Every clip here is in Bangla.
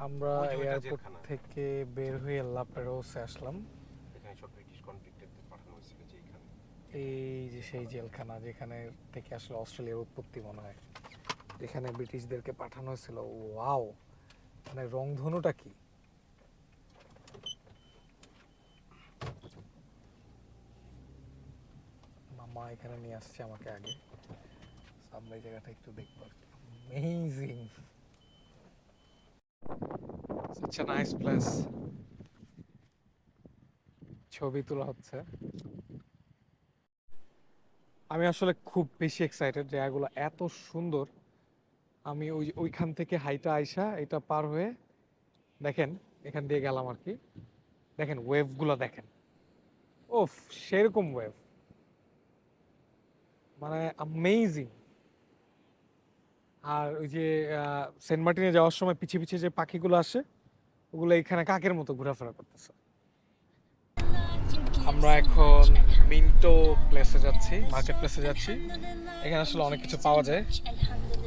আমরা এয়ারপোর্ট থেকে বের হয়ে লাপেরোসে আসলাম। এখানে সব ব্রিটিশ কনভিক্টদের পাঠানো হয়েছিল যেখানে। এই যে সেই জেলখানা যেখানে থেকে আসলে অস্ট্রেলিয়ার উৎপত্তি মনে হয়, যেখানে ব্রিটিশদেরকে পাঠানো হয়েছিল। ওয়াও, মানে রংধনুটা কি! মামা এখানে নিয়ে আসছে আমাকে আগে, আমরা এই জায়গাটা একটু দেখবো। Amazing, such a nice place. ছবি তোলা হচ্ছে। আমি আসলে খুব বেশি এক্সাইটেড, জায়গাগুলো এত সুন্দর। আমি ওইখান থেকে হাইটা আইসা এটা পার হয়ে দেখেন এখান দিয়ে গেলাম আর কি। দেখেন ওয়েভগুলো দেখেন, ওফ সেরকম ওয়েভ, মানে অ্যামেজিং। আর ওই যে সেন্ট মার্টিনে যাওয়ার সময় পিছিয়ে পিছিয়ে যে পাখিগুলো আসে, ওগুলো এখানে কাকের মতো ঘোরাফেরা করতেছে। আমরা এখন মিন্টো প্লেসে যাচ্ছি, মার্কেট প্লেসে যাচ্ছি। এখানে আসলে অনেক কিছু পাওয়া যায়।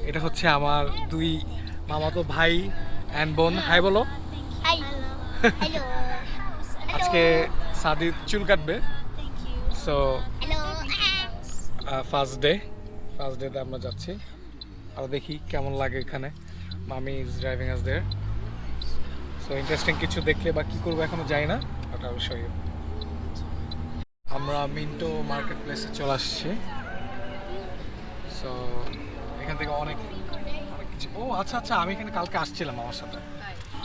এটা হচ্ছে আমার দুই মামাতো ভাই অ্যান্ড বোন। হাই বলো। হাই হ্যালো আজকে সাদির চুল কাটবে, সো হ্যালো ফার্স্ট ডেতে আমরা যাচ্ছি। আর দেখি কেমন লাগে এখানে। মামি is driving us there, so interesting কিছু দেখলে বা কি করবো এখনো যাই না, ওটা অবশ্যই। আমরা মিন্টো মার্কেট প্লেসে চলে আসছি। সো এখান থেকে অনেক অনেক কিছু। ও আচ্ছা আচ্ছা, আমি এখানে কালকে আসছিলাম আমার সাথে।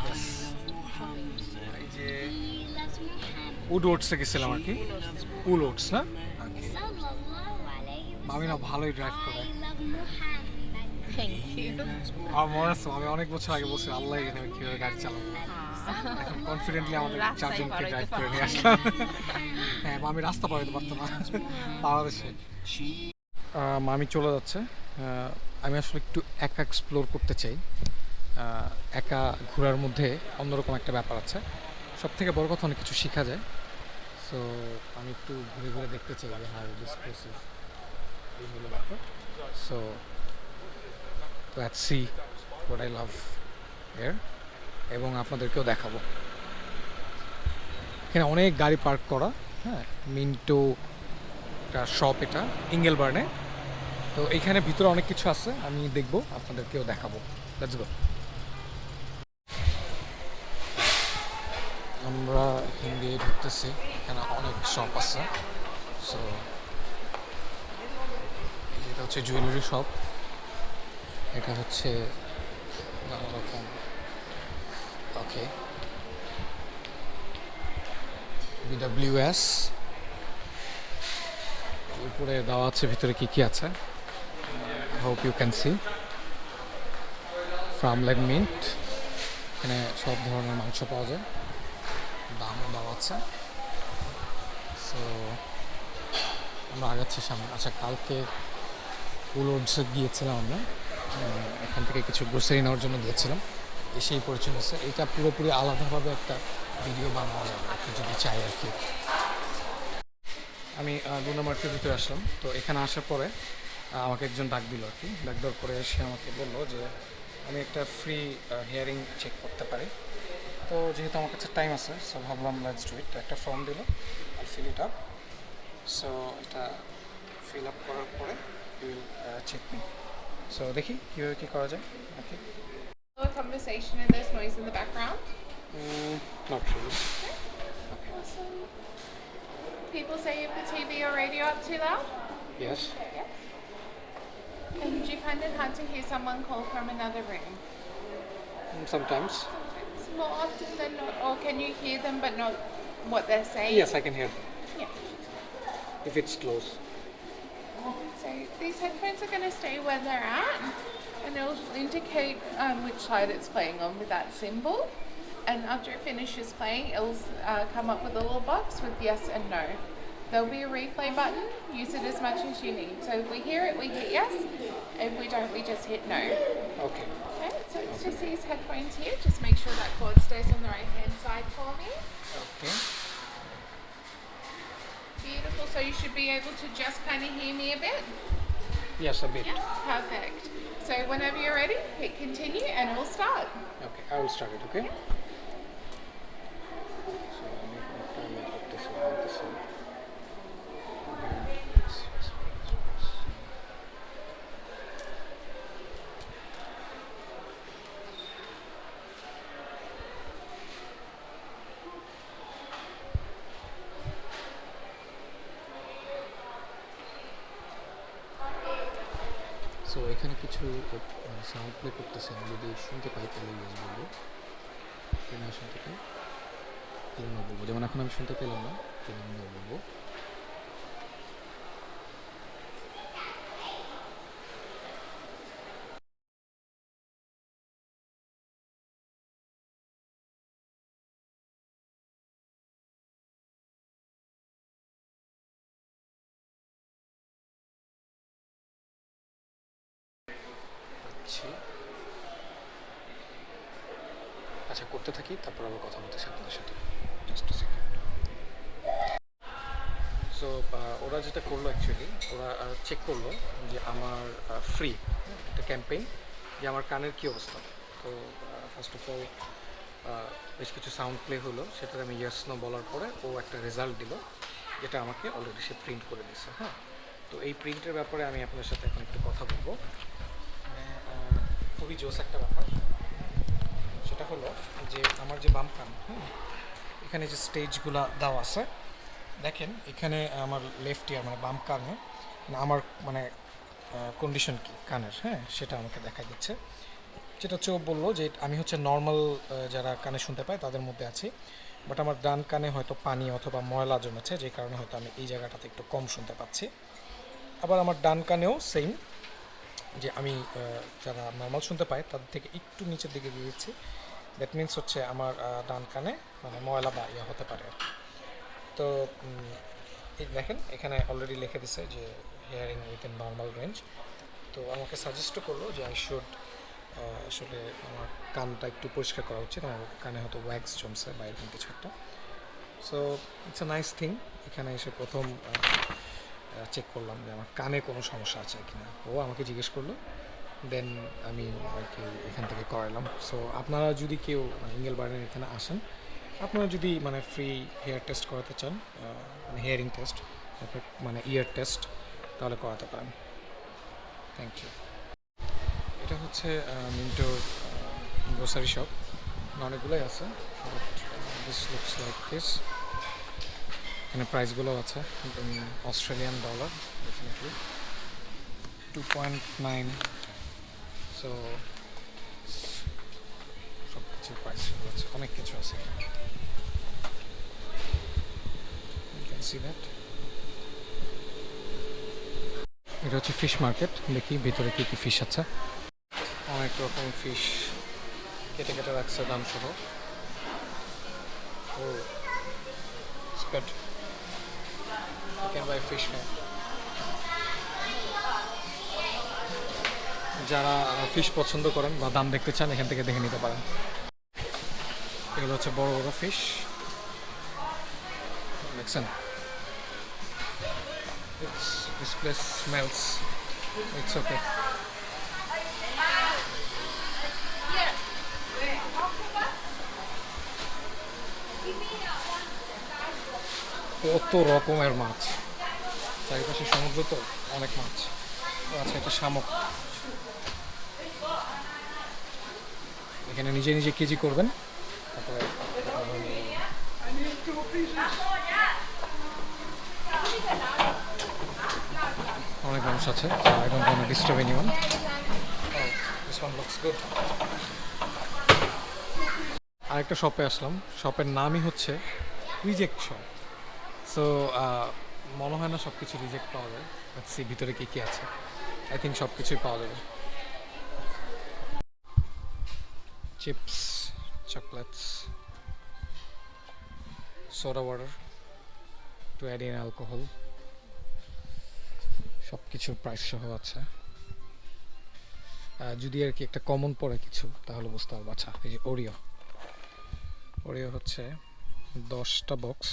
Yes. এই যে উড ওটসে গেছিলাম আর কি, উল ওটস না। মামি না ভালোই ড্রাইভ করে। আমার মনে আছে আমি অনেক বছর আগে বলছি আল্লাহ এখানে কীভাবে গাড়ি চালাবো, এখন কনফিডেন্টলি আমাদের চারজনকে ড্রাইভ করে নিয়ে আসলাম। হ্যাঁ, আমি রাস্তা পাইতে পারতাম না বাংলাদেশে। মামি চলে যাচ্ছে। আমি আসলে একটু একা এক্সপ্লোর করতে চাই। একা ঘোরার মধ্যে অন্যরকম একটা ব্যাপার আছে। সব থেকে বড় কথা অনেক কিছু শেখা যায়। সো আমি একটু ঘুরে ঘুরে দেখতে চাই যে হাউ দিস প্লেস ইজ, এই হলো ব্যাপার। So let's see what I love here, এবং আপনাদেরকেও দেখাবো। এখানে অনেক গাড়ি পার্ক করা। হ্যাঁ, মিন্টো একটা শপ, এটা ইঙ্গেলবার্নে। তো এখানে ভিতরে অনেক কিছু আছে, আমি দেখবো, আপনাদেরকেও দেখাবো। Let's go. আমরা এখান দিয়ে ঢুকতেছি, এখানে অনেক শপ আছে। সো এটা হচ্ছে জুয়েলারি শপ, এটা হচ্ছে নানা রকম। ওকে, বিডব্লিউএস উপরে দেওয়া আছে, ভিতরে কি কি আছে hope you can see. Farmland mint, এখানে সব ধরনের মাংস পাওয়া যায়, দামও দেওয়া আছে। সো আমরা আগাচ্ছি সামনে। আচ্ছা, কালকে উলওডসে গিয়েছিলাম আমরা, এখান থেকে কিছু গ্রোসারি নেওয়ার জন্য গিয়েছিলাম, এসেই পরিচয় হচ্ছে। এটা পুরোপুরি আলাদাভাবে একটা ভিডিও বানানো যাবে আপনি যদি চাই আর কি। আমি লুনা মার্কেটের ভিতরে আসলাম। তো এখানে আসার পরে আমাকে একজন ডাক দিল আর কি। ডাক দেওয়ার পরে সে আমাকে বললো যে আমি একটা ফ্রি হিয়ারিং চেক করতে পারি। তো যেহেতু আমার কাছে টাইম আছে, সো ভাবলাম লেটস ডু ইট। একটা ফর্ম দিল, I fill it up. So এটা ফিল আপ করার পরে উইল চেক মি। সো দেখি কীভাবে কী করা যায় আর কি। A conversation and there's noise in the background. Not really. Awesome. People say if the TV or radio up too loud. Yes. And do you find it hard to hear someone call from another room? Sometimes. More often than not, or can you hear them but not what they're saying? Yes, I can hear them Yeah. if it's close. So these headphones are going to stay where they're at, and it'll indicate which side it's playing on with that symbol. And after it finishes playing, it'll come up with a little box with yes and no. There'll be a replay button. Use it as much as you need. So if we hear it, we hit yes. If we don't, we just hit no. Okay. Okay, so it's just these headphones here. Just make sure that cord stays on the right hand side for me. Okay. Beautiful. So you should be able to just kind of hear me a bit. Yes, a bit. Perfect. So whenever you're ready, hit continue and we'll start. Okay. I will start it, okay? So আমি একটা করতেছি বলতেছি সো এখানে কিছু সাউন্ড প্লে করতেছে, আমি যদি শুনতে পাই তাহলে ইয়েস বলবো, যদি না শুনতে পাই তাহলে না বলবো। যেমন এখন আমি শুনতে পেলাম না, তাহলে আমি না বলবো। আচ্ছা করতে থাকি, তারপর আবার কথা বলতেছি আপনাদের সাথে। Just second. সো ওরা যেটা করলো অ্যাকচুয়ালি, ওরা চেক করলো যে আমার ফ্রি একটা ক্যাম্পেইন, যে আমার কানের কী অবস্থা। তো ফার্স্ট অফ অল বেশ কিছু সাউন্ড প্লে হলো, সেটাতে আমি ইয়েস নো বলার পরে ও একটা রেজাল্ট দিল, যেটা আমাকে অলরেডি সে প্রিন্ট করে দিচ্ছে। হ্যাঁ, তো এই প্রিন্টের ব্যাপারে আমি আপনার সাথে এখন একটু কথা বলবো। খুবই জোস একটা ব্যাপার। সেটা হলো যে আমার যে বাম কান, হ্যাঁ, এখানে যে স্টেজগুলো দেওয়া আছে, দেখেন এখানে আমার লেফট ইয়ার মানে বাম কানে আমার মানে কন্ডিশন কি কানের, হ্যাঁ, সেটা আমাকে দেখা দিচ্ছে। যেটা হচ্ছে ও বললো যে আমি হচ্ছে নর্মাল যারা কানে শুনতে পায় তাদের মধ্যে আছি, বাট আমার ডান কানে হয়তো পানি অথবা ময়লা জমেছে, যে কারণে হয়তো আমি এই জায়গাটাতে একটু কম শুনতে পাচ্ছি। আবার আমার ডান কানেও সেম, যে আমি যারা নর্মাল শুনতে পায় তাদের থেকে একটু নিচের দিকে গিয়েছি। দ্যাট মিনস হচ্ছে আমার ডান কানে মানে ময়লা বা ইয়া হতে পারে। তো এই দেখেন এখানে অলরেডি লিখে দিছে যে হিয়ারিং উইথিন নর্মাল রেঞ্জ। তো আমাকে সাজেস্টও করলো যে আই শুড আসলে আমার কানটা একটু পরিষ্কার করা উচিত, আমার কানে হয়তো ওয়্যাক্স জমছে বা এরকম কিছু একটা। So it's a nice thing. এখানে এসে প্রথম চেক করলাম যে আমার কানে কোনো সমস্যা আছে কিনা। ও আমাকে জিজ্ঞেস করলো, দেন আমি আর কি এখান থেকে করালাম। সো আপনারা যদি কেউ ইঙ্গেলবার্নের এখানে আসেন, আপনারা যদি মানে ফ্রি হেয়ার টেস্ট করাতে চান, মানে হিয়ারিং টেস্ট মানে ইয়ার টেস্ট, তাহলে করাতে পারেন। Thank you. এটা হচ্ছে মিন্টোর গ্রোসারি শপ, অনেকগুলোই আছে, দিস লুকস লাইক দিস। এখানে প্রাইসগুলো আছে, অস্ট্রেলিয়ান ডলার ডেফিনেটলি 2.9। সো সব কিছুর প্রাইস আছে, অনেক কিছু আছে। You can see that. এটা হচ্ছে ফিশ মার্কেট, দেখি ভিতরে কি কি ফিশ আছে। অনেক রকম ফিশ কেটে কেটে রাখছে দাম সহ। ও স্পেট you can buy fish here. যারা ফিশ পছন্দ করেন বা দাম দেখতে চান, এখান থেকে দেখে নিতে পারেন। এগুলো হচ্ছে বড় বড় ফিশ, দেখছেন। This place smells. It's okay. কত রকমের মাছ, চারিপাশে সমুদ্র, তো অনেক মাছ। আচ্ছা, এটা শামুক। এখানে নিজে নিজে কেজি করবেন, তারপরে অনেক মানুষ আছে। I don't want to disturb anyone. Oh, this one looks good. আরেকটা শপে আসলাম, শপের নামই হচ্ছে রিজেক্ট শপ। সো মনে হয় না সব কিছু রিজেক্ট পাওয়া যায়। সি ভিতরে কী কী আছে, আই থিঙ্ক সব কিছুই পাওয়া যাবে। Chips, chocolates, soda water to add in alcohol, সব কিছুর প্রাইস সহ আছে। যদি আর কি একটা কমন পড়ে কিছু, তাহলে বুঝতে পারবো। আচ্ছা, এই যে ওরিও হচ্ছে 10টা বক্স,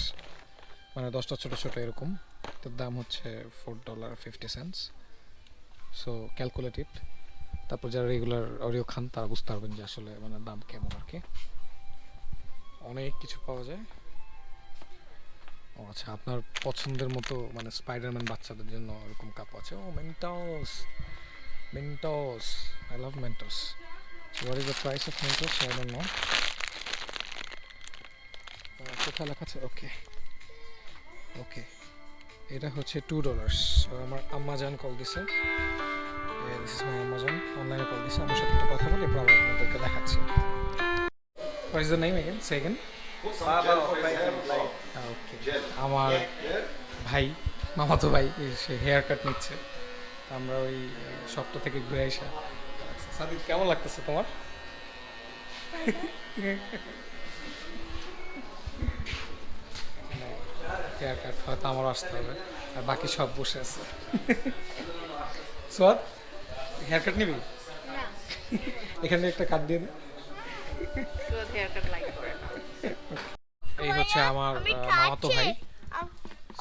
মানে 10টা ছোটো ছোটো এরকম, তার দাম হচ্ছে $4.50। So calculated. তারপর যারা রেগুলার অরিও খান তারা বুঝতে পারবেন যে আসলে মানে দাম কেমন আর কি। অনেক কিছু পাওয়া যায়। ও আচ্ছা, আপনার পছন্দের মতো মানে স্পাইডারম্যান বাচ্চাদের জন্য এরকম কাপ আছে। Oh Mentos, Mentos, I love Mentos. What is the price of Mentos? I don't know. কোথায় লেখা আছে? ওকে ওকে, এটা হচ্ছে $2। আমার আম্মাজান কল দিছে। দিস ইজ মাই আম্মাজান, অনলাইনে কল দিছে। আমার সাথে একটু কথা বলে এরপর আবার আপনাদেরকে দেখাচ্ছি। What is the name again? Say again. Okay, আমার ভাই, মামাতো ভাই, সে হেয়ার কাট নিচ্ছে। আমরা ওই সপ্তাহ থেকে ঘুরে আসা। সাদিক, কেমন লাগতেছে তোমার? হেয়ার কাট হয়তো আমারও আসতে হবে, আর বাকি সব বসে আছে। সোয়াদ, হেয়ার কাট নিবি? এখানে একটা কাট দিয়ে দে। এই হচ্ছে আমার মামাতো ভাই।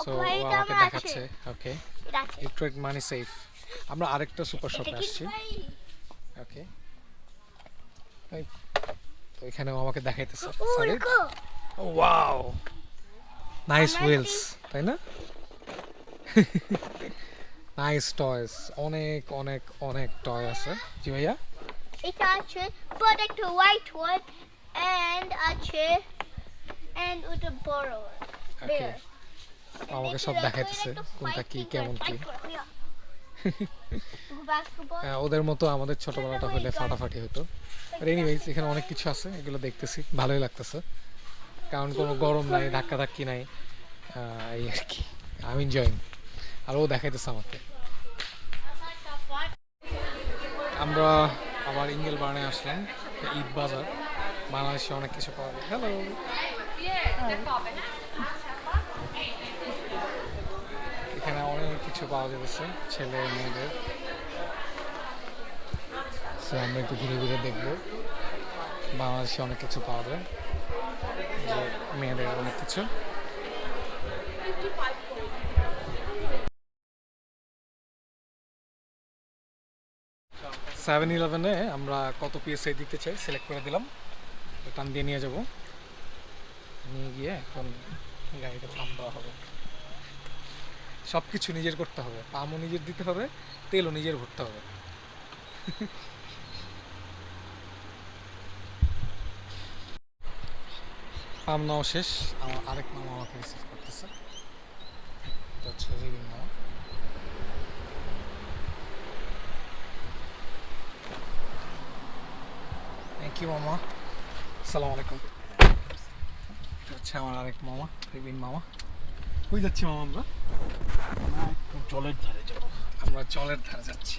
সো ও আমাকে দেখাচ্ছে। ওকে, ইলেকট্রিক মানি সেফ। আমরা আরেকটা সুপার শপে আসছি। ওকে, তো এখানেও আমাকে দেখাইতেছে। সরি, ওয়াও, নাইস হুইলস, তাই না? নাইস টয়স, অনেক অনেক অনেক টয় আছে। জি ভাইয়া, এটা আছে, but একটা হোয়াইট ওয়ান and আছে and ওটা বড় ওকে, আমাকে সব দেখাইতেছে কোনটা কি কেমন কি। হ্যাঁ, ওদের মতো আমাদের ছোটবেলাটা হলে ফাটাফাটি হতো। আর এনিওয়েজ, এখানে অনেক কিছু আছে, এগুলো দেখতেছি, ভালোই লাগতেছে, কারণ কোনো গরম নাই, ধাক্কা ধাক্কি নাই, এই আর কি। আমি এনজয়িং, আর ও দেখাইতেছে আমাকে। আমরা আবার ইঙ্গেল বার্নে আসলাম, ঈদ বাজার। বাংলাদেশে অনেক কিছু পাওয়া যায়। হ্যালো, এখানে অনেক কিছু পাওয়া যাচ্ছে ছেলে মেয়েদের। সো আমরা একটু ঘুরে ঘুরে দেখবো। বাংলাদেশে অনেক কিছু পাওয়া যায়, যে মেয়েদের অনেক কিছু। $7-11-এ আমরা কত পিএসআই দিতে চাই সিলেক্ট করে দিলাম, টান দিয়ে নিয়ে যাব। নিয়ে গিয়ে এখন গাড়িতে পাম্প দেওয়া হবে। সব কিছু নিজের করতে হবে, পাম্পও নিজের দিতে হবে, তেলও নিজের ভরতে হবে। পাম্প নেওয়া শেষ, আমার আরেক মামা আমাকে রিসিভ করতেছে। এটা হচ্ছে রিভিং মামা। থ্যাংক ইউ মামা। আসসালামু আলাইকুম। এটা হচ্ছে আমার আরেক মামা, রিভিং মামা। কই যাচ্ছি মামা আমরা? জলের ধারে যাবো। আমরা জলের ধারে যাচ্ছি।